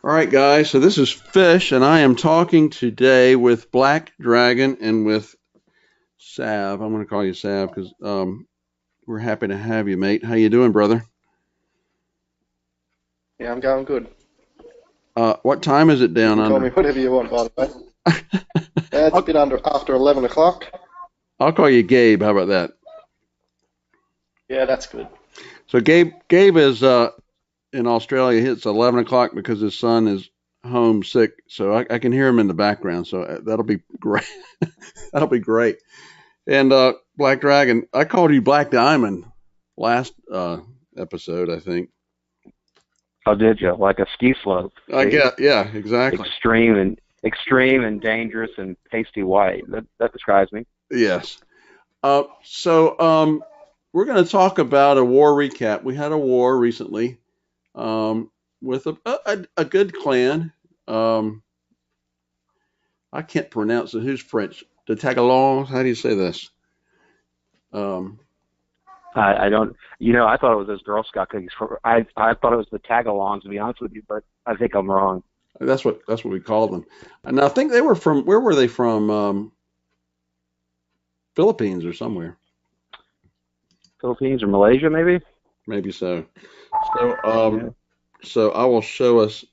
All right, guys. So this is Fish, and I am talking today with Black Dragon and with Sav. I'm going to call you Sav because we're happy to have you, mate. How you doing, brother? Yeah, I'm going good. What time is it You down can call under? me whatever you want, by the way. It's a I'll, bit after 11 o'clock. I'll call you Gabe. How about that? Yeah, that's good. So Gabe is in Australia. It's 11 o'clock because his son is homesick. So I can hear him in the background. So that'll be great. That'll be great. And Black Dragon, I called you Black Diamond last episode, I think. Oh, did you? Like a ski slope. I See? get, yeah, exactly. Extreme and dangerous and pasty white. That describes me. Yes. So we're going to talk about a war recap. We had a war recently with a good clan. I can't pronounce it. Who's French? The Tagalongs? How do you say this? Um, I don't. I thought it was those Girl Scout cookies. I thought it was the Tagalongs, to be honest with you, but I think I'm wrong. that's what we called them. And I think they were from, where were they from? Philippines or somewhere. Philippines or Malaysia, maybe? Maybe so. So, Yeah. so I will show us.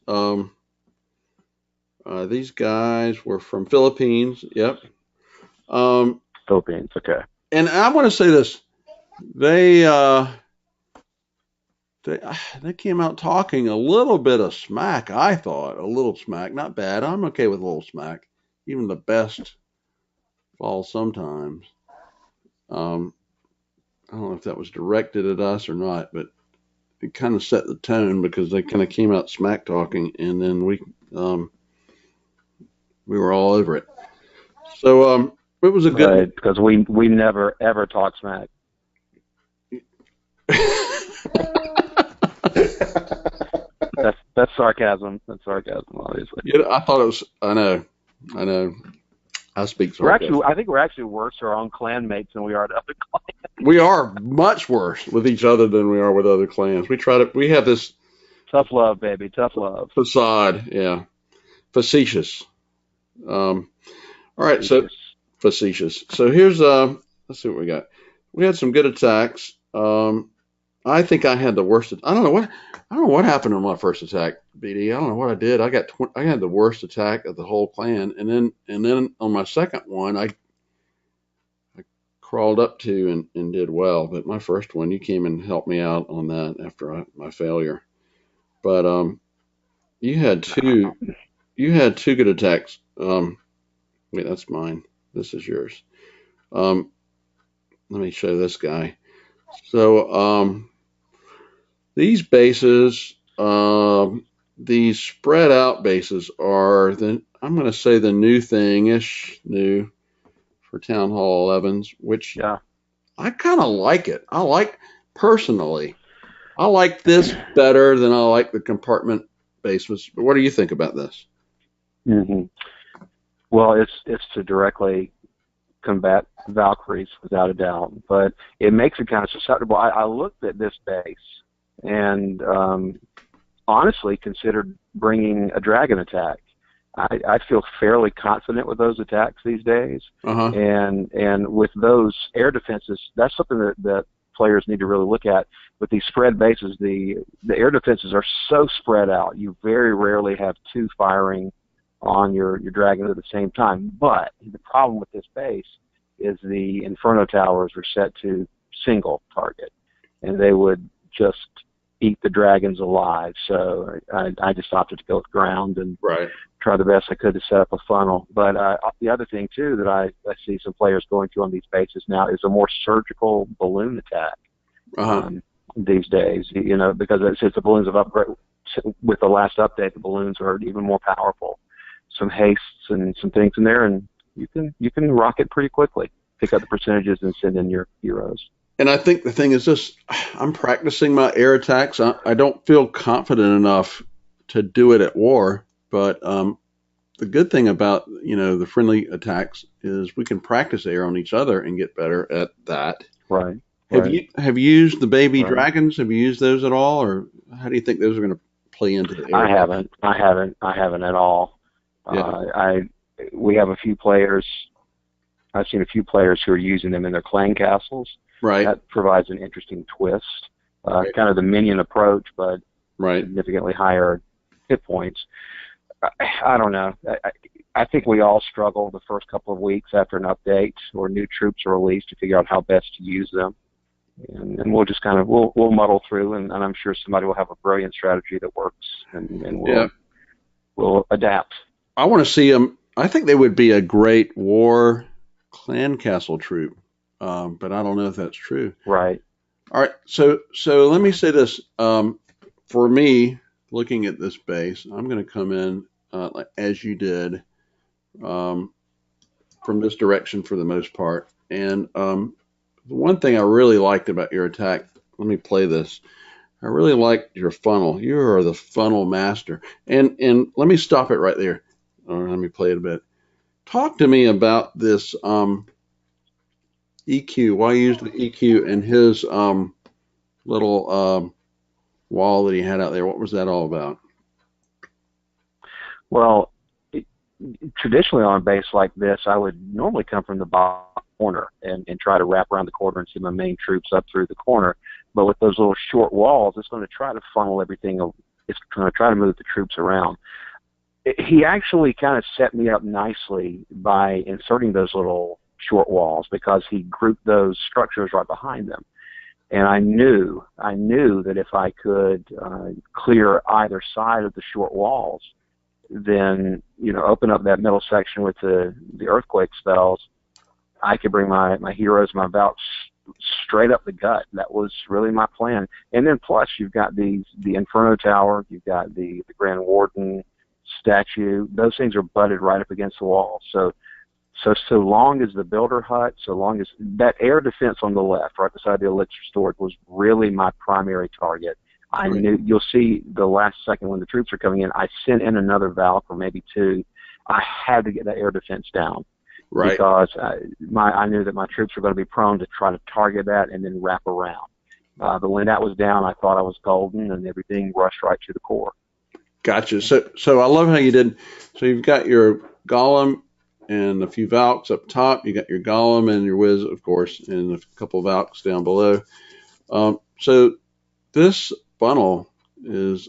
These guys were from Philippines. Yep. Um, Philippines. Okay. and I want to say this. They uh, they they came out talking a little bit of smack. I thought a little smack, not bad. I'm okay with a little smack. Even the best fall sometimes. Um, I don't know if that was directed at us or not, but it kind of set the tone because they kind of came out smack talking, and then um, we were all over it. So it was a good. Right, because we never ever talk smack. That's sarcasm. That's sarcasm, obviously. Yeah, I thought it was. I know. I speak sarcasm. I think we're actually worse to our own clanmates than we are to other clans. We are much worse with each other than we are with other clans. We have this Tough love, baby. Tough love. facade, yeah, facetious. All right, so Facetious. facetious. So here's let's see what we got. We had some good attacks. I think I had the worst. I don't know what happened on my first attack, BD. I don't know what I did. I had the worst attack of the whole clan, and then on my second one, I crawled up to and did well. But my first one, you came and helped me out on that after my failure. But you had two you had two good attacks. Wait, that's mine. This is yours. Um, let me show this guy. So these bases, these spread out bases are I'm going to say the new thing-ish, new for Town Hall 11s, which Yeah. I kind of like it. Personally, I like this better than I like the compartment bases. But what do you think about this? hmm Well, it's to directly combat Valkyries without a doubt, but it makes it kind of susceptible. I looked at this base and honestly considered bringing a dragon attack. I feel fairly confident with those attacks these days, Uh-huh. and with those air defenses, that's something that players need to really look at. With these spread bases, the air defenses are so spread out. You very rarely have two firing on your dragon at the same time. But the problem with this base is the Inferno towers are set to single target, and they would just eat the dragons alive. So I just opted to go with ground and Right. try the best I could to set up a funnel. But the other thing too that I see some players going to on these bases now is a more surgical balloon attack. Uh-huh. These days, because since the balloons have upgraded with the last update, the balloons are even more powerful. Some hastes and some things in there, and you can rock it pretty quickly. Pick up the percentages and send in your heroes. And I think the thing is this, I'm practicing my air attacks. I don't feel confident enough to do it at war, but the good thing about, the friendly attacks is we can practice air on each other and get better at that. Right. Have Right. you used the baby Right. dragons? Have you used those at all, or how do you think those are going to play into the I air? haven't. I haven't at all. Yeah. We have a few players. I've seen a few players who are using them in their clan castles. Right. That provides an interesting twist. Right. Kind of the minion approach, but Right. significantly higher hit points. I don't know. I think we all struggle the first couple of weeks after an update or new troops are released to figure out how best to use them. And we'll just kind of we'll muddle through, and I'm sure somebody will have a brilliant strategy that works, and we'll adapt. I want to see them. I think they would be a great war clan castle troop, but I don't know if that's true. Right. All right. So let me say this. For me, looking at this base, I'm going to come in as you did from this direction for the most part. And the one thing I really liked about your attack, let me play this. I really liked your funnel. You are the funnel master. And let me stop it right there. Or let me play it a bit. Talk to me about this EQ. Why you used the EQ in his little wall that he had out there. What was that all about? Well, traditionally on a base like this, I would normally come from the bottom corner and try to wrap around the corner and see my main troops up through the corner. But with those little short walls, it's going to try to funnel everything. It's going to try to move the troops around. He actually kind of set me up nicely by inserting those little short walls because he grouped those structures right behind them. And I knew that if I could clear either side of the short walls, then, open up that middle section with the earthquake spells, I could bring my heroes, my Valks, straight up the gut. That was really my plan. And then plus you've got the Inferno Tower, you've got the Grand Warden statue. Those things are butted right up against the wall. So long as the builder hut, so long as that air defense on the left, right beside the elixir storage, was really my primary target. I knew, you'll see the last second when the troops are coming in, I sent in another Valk or maybe two. I had to get that air defense down. Right. Because I knew that my troops were going to be prone to try to target that and then wrap around. But when that was down, I thought I was golden, and everything rushed right to the core. Gotcha. So I love how you did. So you've got your Golem and a few Valks up top. You got your Golem and your Wiz, of course, and a couple of Valks down below. So this funnel is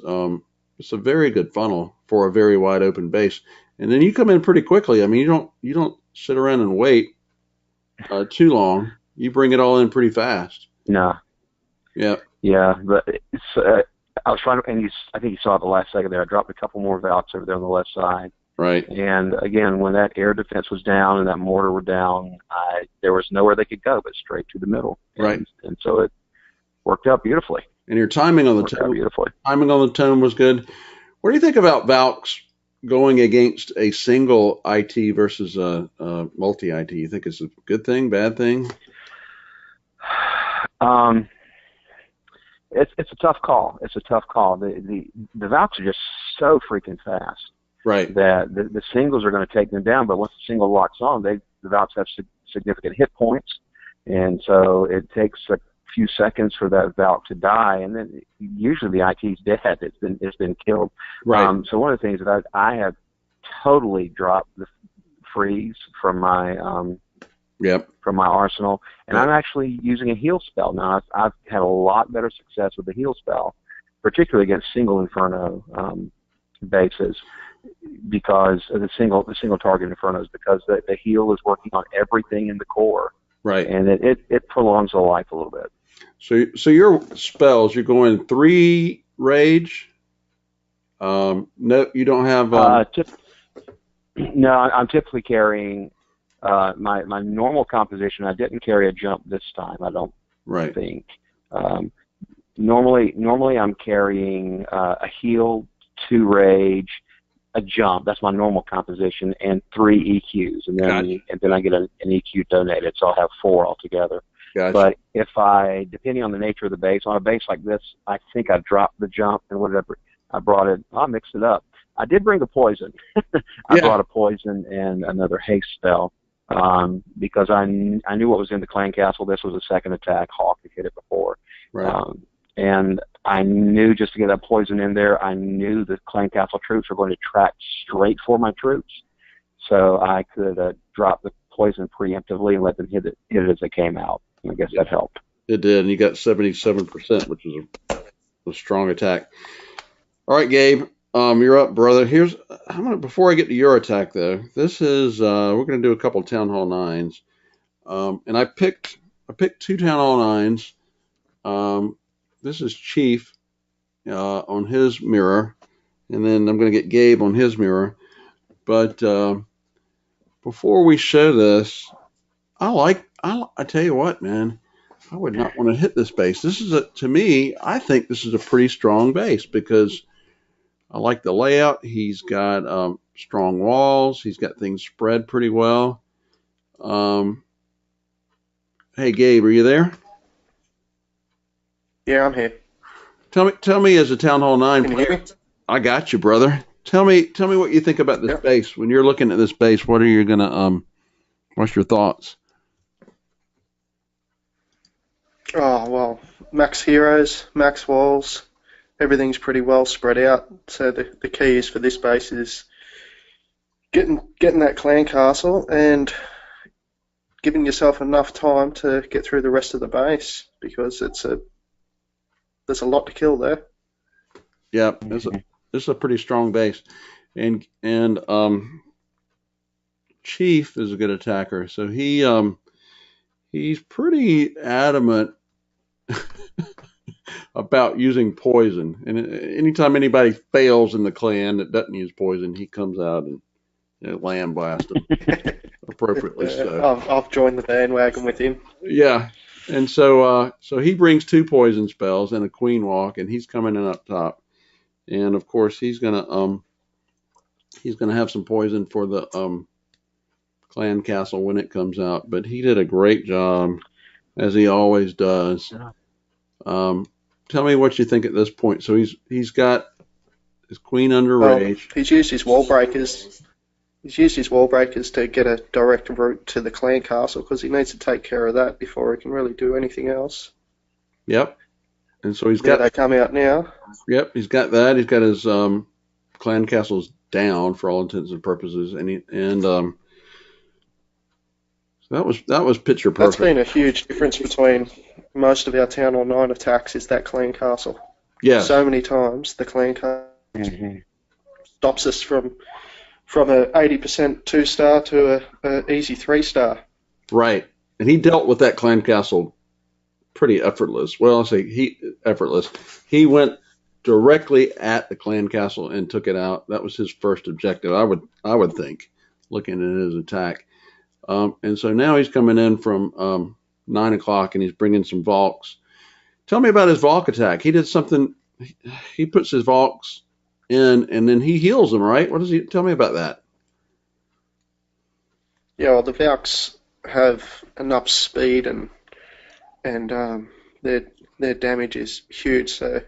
it's a very good funnel for a very wide open base. And then you come in pretty quickly. I mean, you don't sit around and wait too long. You bring it all in pretty fast. No. Yeah. Yeah, but I was trying to, and I think you saw it the last second there. I dropped a couple more Valks over there on the left side. Right. And again, when that air defense was down and that mortar were down, there was nowhere they could go but straight to the middle. Right. And so it worked out beautifully. And your timing on the tone was good. What do you think about Valks going against a single IT versus a multi-IT? You think it's a good thing, bad thing? It's a tough call. It's a tough call. The Valks are just so freaking fast. Right. That the singles are going to take them down, but once the single locks on, the Valks have significant hit points, and so it takes a few seconds for that Valk to die, and then usually the IT's dead. It's been killed. Right. So one of the things that I have totally dropped the freeze from my from my arsenal, and I'm actually using a heal spell now. I've had a lot better success with the heal spell, particularly against single Inferno bases, because of the single target Infernos, because the heal is working on everything in the core. Right. And it prolongs the life a little bit. So your spells, you're going 3 rage. No, you don't have. No, I'm typically carrying my normal composition. I didn't carry a jump this time. I don't think. Normally I'm carrying a heal, 2 rage, a jump. That's my normal composition, and 3 EQs, and then I get an EQ donated, so I'll have 4 altogether. Gotcha. But if depending on the nature of the base, on a base like this, I think I dropped the jump and whatever I brought it. I mixed it up. I did bring the poison. I brought a poison and another haste spell because I knew what was in the clan castle. This was a second attack. Hawk had hit it before. Right. And I knew just to get that poison in there, I knew the clan castle troops were going to track straight for my troops, so I could drop the poison preemptively and let them hit it as they came out. And I guess that helped. It did, and you got 77%, which is a strong attack. All right, Gabe, you're up, brother. Before I get to your attack, though, this is we're going to do a couple of Town Hall 9s, and I picked 2 Town Hall 9s. This is Chief on his mirror, and then I'm going to get Gabe on his mirror. But before we show this, I tell you what, man, I would not want to hit this base. To me, I think this is a pretty strong base because I like the layout. He's got strong walls. He's got things spread pretty well. Hey, Gabe, are you there? Yeah, I'm here. Tell me as a Town Hall 9 Can you player. hear me? I got you, brother. Tell me what you think about this base. When you're looking at this base, what's your thoughts? Oh, well, max heroes, max walls, everything's pretty well spread out. So the key is for this base is getting that clan castle and giving yourself enough time to get through the rest of the base because there's a lot to kill there. Yeah, this is a pretty strong base, and Chief is a good attacker, so he's pretty adamant about using poison. And anytime anybody fails in the clan that doesn't use poison, he comes out and land blast them appropriately. So I've joined the bandwagon with him. yeah, and so he brings 2 poison spells and a queen walk, and he's coming in up top. And of course, he's gonna have some poison for the clan castle when it comes out. But he did a great job, as he always does. Tell me what you think at this point. So he's got his queen under rage. He's used his wall breakers. He's used his wall breakers to get a direct route to the clan castle because he needs to take care of that before he can really do anything else. Yep. And so They come out now. Yep, he's got that. He's got his clan castles down for all intents and purposes, so that was picture perfect. That's been a huge difference between most of our Town Hall 9 attacks is that clan castle. Yeah. So many times the clan castle stops us from a 80% 2-star to a easy 3-star. Right, and he dealt with that clan castle pretty effortless. Well, I'll say effortless. He went directly at the clan castle and took it out. That was his first objective, I would think, looking at his attack. And so now he's coming in from 9 o'clock and he's bringing some Valks. Tell me about his Valk attack. He did something. He puts his Valks in and then he heals them, right? What does he tell me about that? Yeah, well, the Valks have enough speed and their damage is huge. So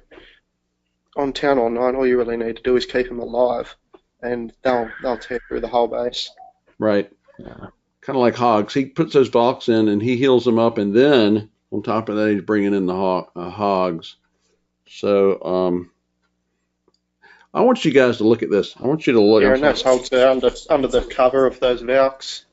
on Town Hall 9, all you really need to do is keep them alive, and they'll tear through the whole base. Right. Yeah. Kind of like Hogs. He puts those Valks in and he heals them up, and then on top of that, he's bringing in the Hogs. So I want you guys to look at this. I want you to look. Yeah, and those Hogs are under the cover of those Valks.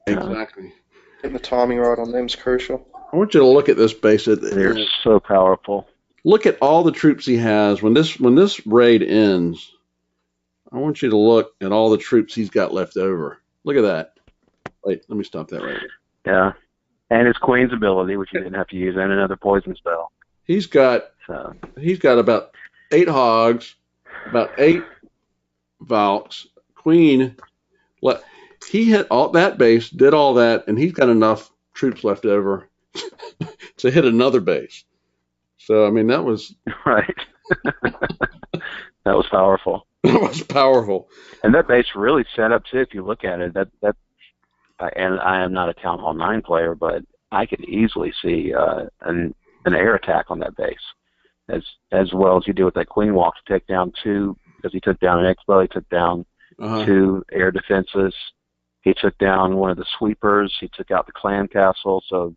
Exactly. Getting the timing right on them is crucial. I want you to look at this base. They're so powerful. Look at all the troops he has. When this raid ends, I want you to look at all the troops he's got left over. Look at that. Wait, let me stop that right here. Yeah. And his queen's ability, which he didn't have to use, and another poison spell. He's got about 8 Hogs, about 8 Valks, Queen. He hit all that base, did all that, and he's got enough troops left over to hit another base. So, I mean, that was... Right. That was powerful. That was powerful. And that base really set up, too, if you look at it. And I am not a Town Hall 9 player, but I could easily see an air attack on that base, as well as he did with that Queen Walk to take down 2, because he took down an X-Bow, he took down 2 air defenses. He took down one of the sweepers. He took out the clan castle. So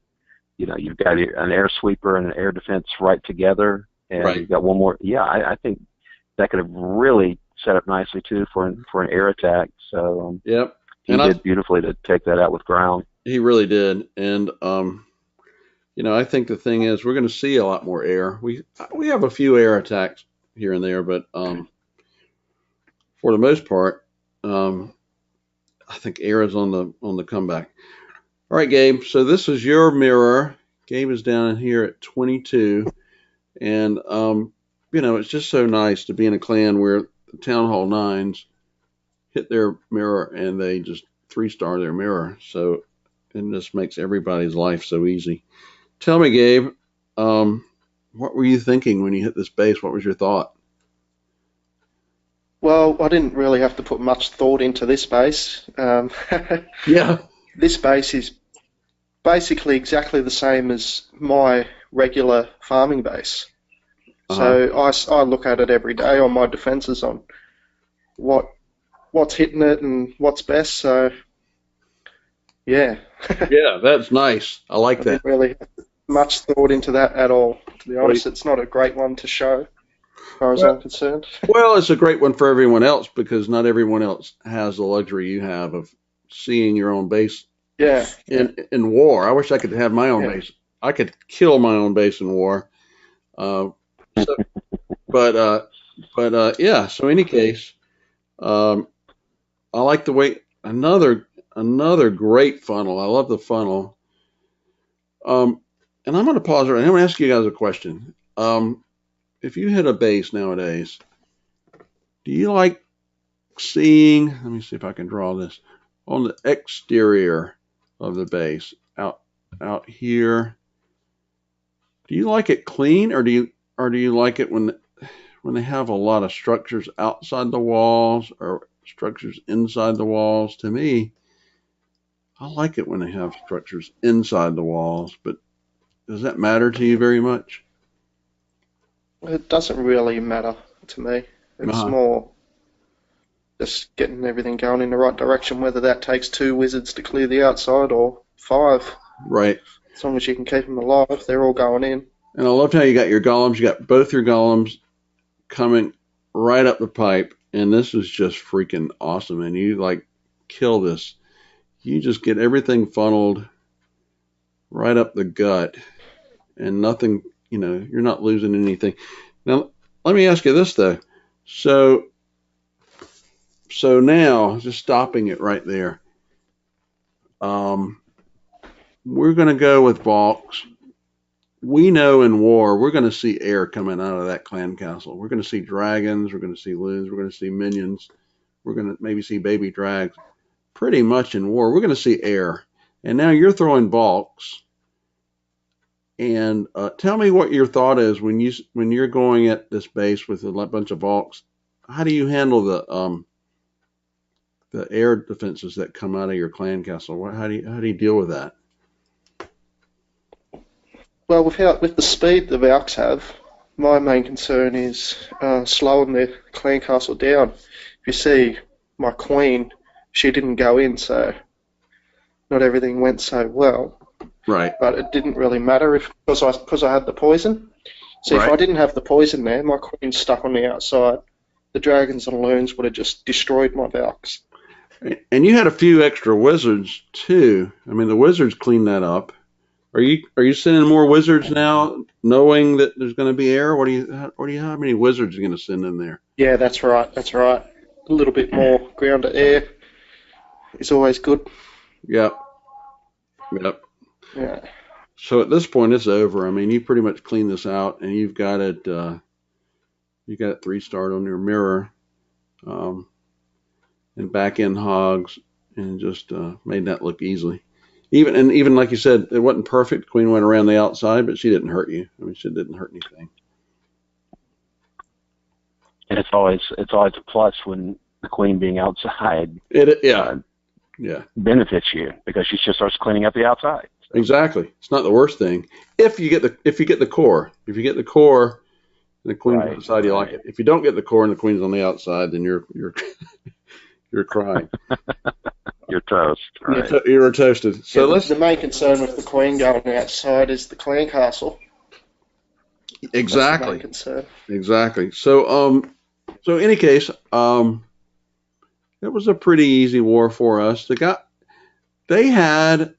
you've got an air sweeper and an air defense right together, and Right. you've got one more. Yeah, I think that could have really set up nicely too for an air attack. So Yep. he And did beautifully to take that out with ground. he really did. And I think the thing is, we're going to see a lot more air. We have a few air attacks here and there, but for the most part, I think air is on the comeback. All right, Gabe. So this is your mirror. Gabe is down here at 22, and it's just so nice to be in a clan where the Town Hall Nines hit their mirror and they just 3-star their mirror. So it just makes everybody's life so easy. Tell me, Gabe, what were you thinking when you hit this base? What was your thought? Well, I didn't really have to put much thought into this base. Yeah. This base is basically exactly the same as my regular farming base. Uh-huh. So I look at it every day on my defences on what's hitting it and what's best. So yeah, Yeah, that's nice. I like I that. didn't really have much thought into that at all. To be honest, Well, it's not a great one to show, as far as well, I'm concerned. well, it's a great one for everyone else because not everyone else has the luxury you have of seeing your own base Yeah, yeah, in war. I wish I could have my own yeah. base. I could kill my own base in war. Uh, so, but yeah. So in any case, um, I like the way another great funnel. I love the funnel. And I'm going to pause right now. I'm going to ask you guys a question. If you hit a base nowadays, do you like seeing? Let me see if I can draw this on the exterior of the base out here. Do you like it clean, or do you like it when they have a lot of structures outside the walls or structures inside the walls? To me, I like it when they have structures inside the walls, but does that matter to you very much? It doesn't really matter to me. It's Uh-huh. more just getting everything going in the right direction, whether that takes 2 wizards to clear the outside or 5. Right. As long as you can keep them alive, they're all going in. And I loved how you got your golems. You got both your golems coming right up the pipe, and this is just freaking awesome. And you like kill this. You just get everything funneled right up the gut, and nothing. You're not losing anything. Now, let me ask you this though. So now, just stopping it right there. Um, we're going to go with Valks. We know in war we're going to see air coming out of that clan castle. We're going to see dragons. We're going to see loons. We're going to see minions. We're going to maybe see baby drags. Pretty much in war, we're going to see air. And now you're throwing Valks. And tell me what your thought is when you're going at this base with a bunch of Valks. How do you handle the air defenses that come out of your clan castle? How do you deal with that? Well, with the speed the Valks have, my main concern is slowing the clan castle down. If you see my queen, she didn't go in, so not everything went so well. Right. But it didn't really matter because I had the poison. So Right. if I didn't have the poison there, my queen's stuck on the outside. The dragons and loons would have just destroyed my Valks. And you had a few extra wizards too. I mean, the wizards cleaned that up. Are you sending more wizards now, knowing that there's going to be air? How many wizards are you going to send in there? Yeah, that's right. That's right. A little bit more ground to air is always good. Yep. Yep. Yeah. So at this point, it's over. I mean, you pretty much cleaned this out, and you've got it. You got it 3-starred on your mirror, um, and back end hogs, and just made that look easily. Even like you said, it wasn't perfect. Queen went around the outside, but she didn't hurt you. I mean, she didn't hurt anything. And it's always a plus when the queen being outside Yeah, benefits you because she just starts cleaning up the outside. So. exactly. It's not the worst thing if you get the core. If you get the core, and the queen's on the outside, you like it. If you don't get the core and the queen's on the outside, then you're you're crying. You're toast. Right. You were toasted. So Yeah, the main concern with the Queen going outside is the clan castle. That's the main exactly, concern. exactly. So in any case, it was a pretty easy war for us. They had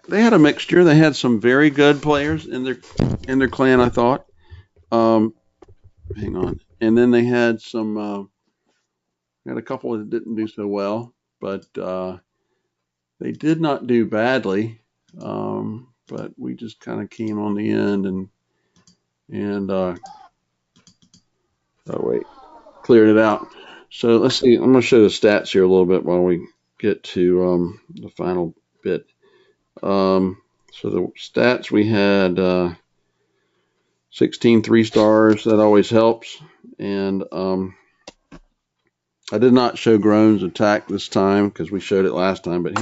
they had a mixture. They had some very good players in their clan, I thought. Um, hang on, and then they had had a couple that didn't do so well, but they did not do badly. But we just kind of came on the end and oh wait, cleared it out. So let's see. I'm going to show the stats here a little bit while we get to the final bit. So the stats we had 16 3-stars. That always helps. And I did not show Groan's attack this time because we showed it last time, but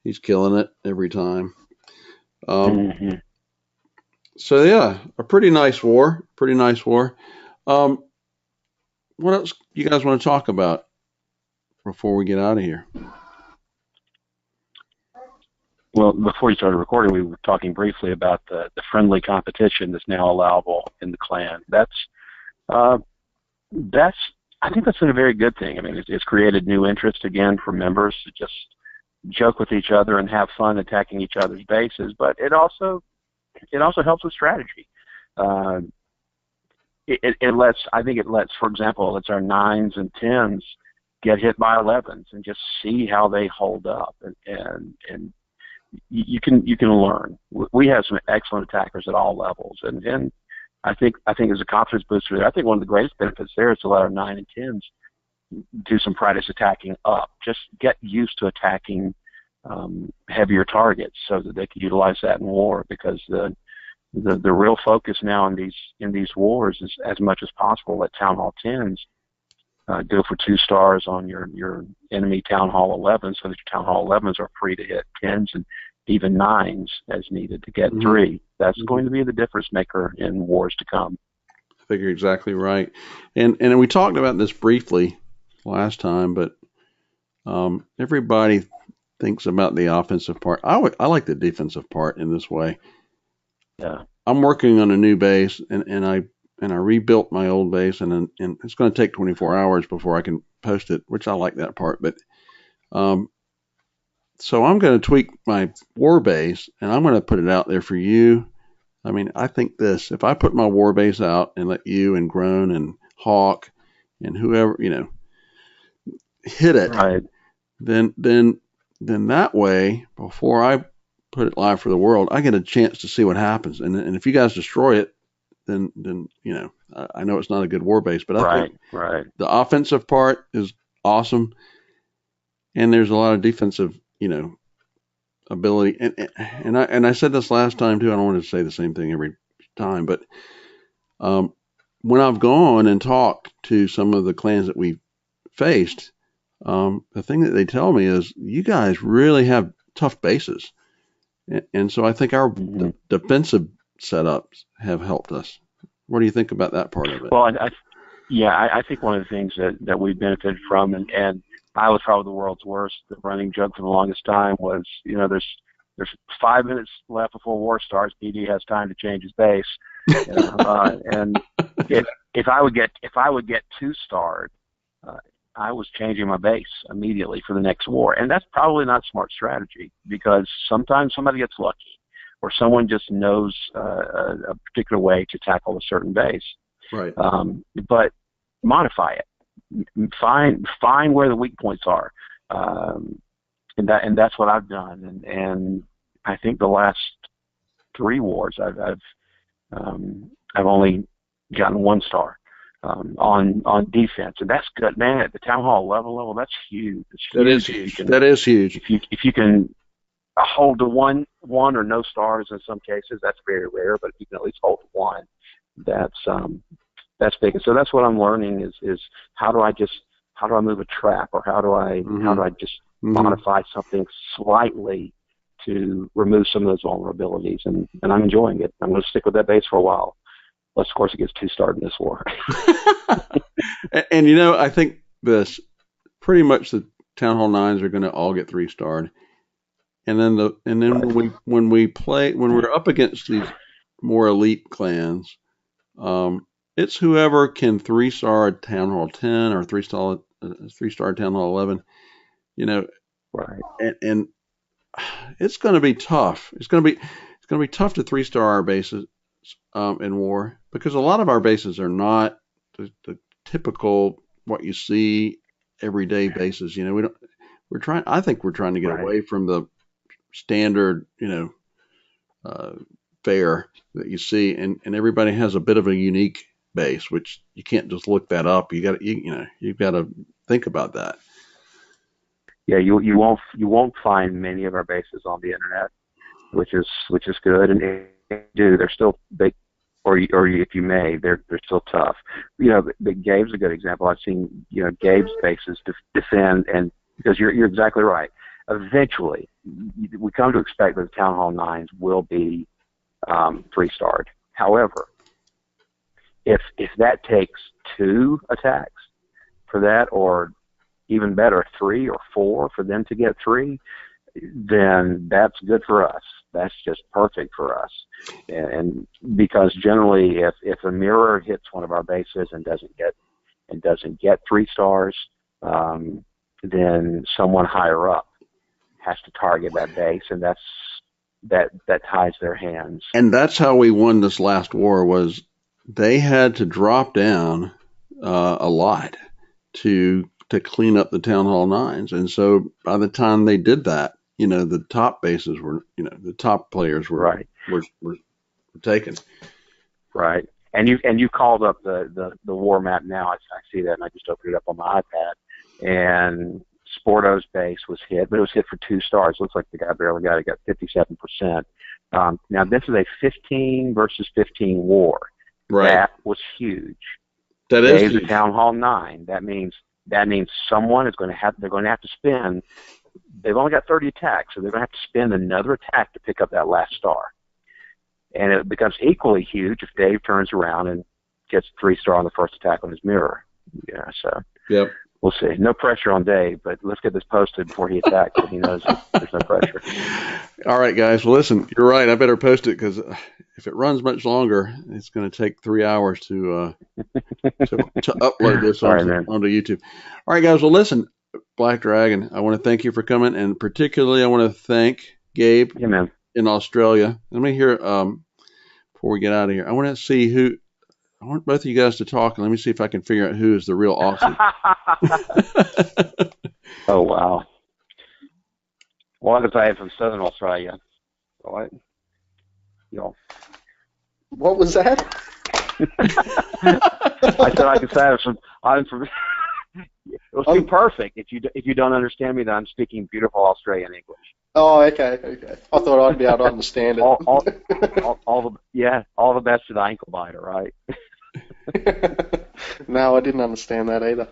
he's killing it every time. So yeah, a pretty nice war. Pretty nice war. What else you guys want to talk about before we get out of here? Well, before you started recording, we were talking briefly about the friendly competition that's now allowable in the clan. I think that's been a very good thing. I mean, it's created new interest again for members to just joke with each other and have fun attacking each other's bases. But it also helps with strategy. It lets, for example, it's our 9s and 10s get hit by 11s and just see how they hold up, and you can learn. We have some excellent attackers at all levels, and I think as a confidence booster there, I think one of the greatest benefits there is to let our 9 and 10s do some practice attacking up. Just get used to attacking heavier targets so that they can utilize that in war, because the real focus now in these wars is, as much as possible, let Town Hall 10s go for 2 stars on your enemy Town Hall 11, so that your Town Hall 11s are free to hit 10s and even 9s as needed to get 3. That's going to be the difference maker in wars to come. I think you're exactly right. And we talked about this briefly last time, but everybody thinks about the offensive part. I like the defensive part in this way. Yeah. I'm working on a new base, and I rebuilt my old base, and it's going to take 24 hours before I can post it, which I like that part. But so I'm going to tweak my war base, and I'm going to put it out there for you. I mean, I think if I put my war base out and let you and Groan and Hawk and whoever, hit it, right, then that way, before I put it live for the world, I get a chance to see what happens. And if you guys destroy it, then I know it's not a good war base, but I think the offensive part is awesome, and there's a lot of defensive, ability. And I said this last time too. I don't want to say the same thing every time, but when I've gone and talked to some of the clans that we faced, the thing that they tell me is you guys really have tough bases, and so I think our defensive setups have helped us. What do you think about that part of it? Well, I think one of the things that we benefited from, and I was probably the world's worst. The running joke for the longest time was, there's 5 minutes left before war starts. PD has time to change his base, and if I would get 2-starred, I was changing my base immediately for the next war, and that's probably not smart strategy, because sometimes somebody gets lucky, or someone just knows a particular way to tackle a certain base. Right. But modify it. Find where the weak points are, and that's what I've done. And I think the last 3 wars I've only gotten 1 star on defense, and that's good, man. At the Town Hall level, that's huge. That is huge. That is huge. If you can hold to one or no stars in some cases, that's very rare. But if you can at least hold to 1, that's big. And so that's what I'm learning is how do I move a trap, or how do I just modify something slightly to remove some of those vulnerabilities, and I'm enjoying it. I'm going to stick with that base for a while. Unless, of course, it gets 2-starred in this war. And I think pretty much the Town Hall 9s are going to all get 3-starred. And then when we're up against these more elite clans, it's whoever can 3-star Town Hall 10 or 3-star Town Hall 11. Right. And it's going to be tough. It's going to be tough to 3-star our bases in war, because a lot of our bases are not the typical what you see everyday bases. I think we're trying to get away from the standard, fare that you see, and everybody has a bit of a unique base, which you can't just look that up. You've got to think about that. Yeah, you won't find many of our bases on the internet, which is good. And if you do, they're still big, or if you may, they're still tough. But Gabe's a good example. I've seen Gabe's bases defend, and because you're exactly right. Eventually, we come to expect that the Town Hall 9s will be 3-starred. However, if that takes 2 attacks for that, or even better, 3 or 4 for them to get 3, then that's good for us. That's just perfect for us. And because generally, if a mirror hits one of our bases and doesn't get 3 stars, then someone higher up has to target that base, and that ties their hands. And that's how we won this last war. Was they had to drop down a lot to clean up the Town Hall 9s, and so by the time they did that, the top bases were, the top players were right. were taken. Right. And you called up the war map now. I see that, and I just opened it up on my iPad, and Sporto's base was hit, but it was hit for 2 stars. Looks like the guy barely got it. Got 57%. Now this is a 15 versus 15 war. Right. That was huge. That is huge. A Town Hall 9. That means someone is going to have. They're going to have to spend. They've only got 30 attacks, so they're going to have to spend another attack to pick up that last star. And it becomes equally huge if Dave turns around and gets 3-star on the first attack on his mirror. So. Yep. We'll see. No pressure on Dave, but let's get this posted before he attacks, so he knows there's no pressure. All right, guys. Well, listen, you're right. I better post it, because if it runs much longer, it's going to take 3 hours to upload this onto YouTube. All right, guys. Well, listen, Black Dragon, I want to thank you for coming, and particularly I want to thank Gabe in Australia. Let me hear before we get out of here. I want to see who. I want both of you guys to talk, and let me see if I can figure out who is the real Aussie. Oh, wow. What if I am from Southern Australia? What? What was that? I said I could say I'm from. It was too perfect. If you don't understand me, then I'm speaking beautiful Australian English. Oh, okay. I thought I'd be able to understand it. all the best to the ankle biter, right? No, I didn't understand that either.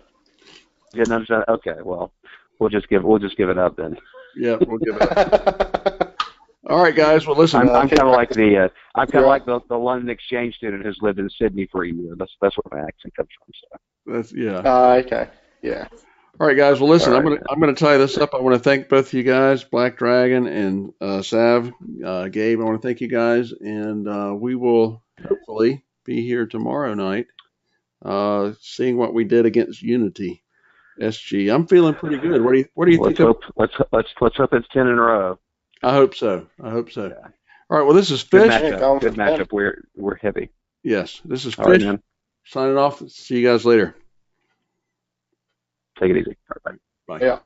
You didn't understand? Okay, well, we'll just give it up then. Yeah, we'll give it up. All right, guys. Well, listen. I'm kind of like the London exchange student who's lived in Sydney for a year. That's where my accent comes from. So. That's Okay. Yeah. All right, guys. Well, listen. Right, I'm gonna tie this up. I want to thank both of you guys, Black Dragon and Gabe. I want to thank you guys, and we will hopefully be here tomorrow night, seeing what we did against Unity SG. I'm feeling pretty good. What do you think? Let's hope it's 10 in a row. I hope so. Yeah. All right. Well, this is Good Fish. Good matchup. We're heavy. Yes. This is All Fish. right, signing off. See you guys later. Take it easy. All right, bye. Bye. Yeah.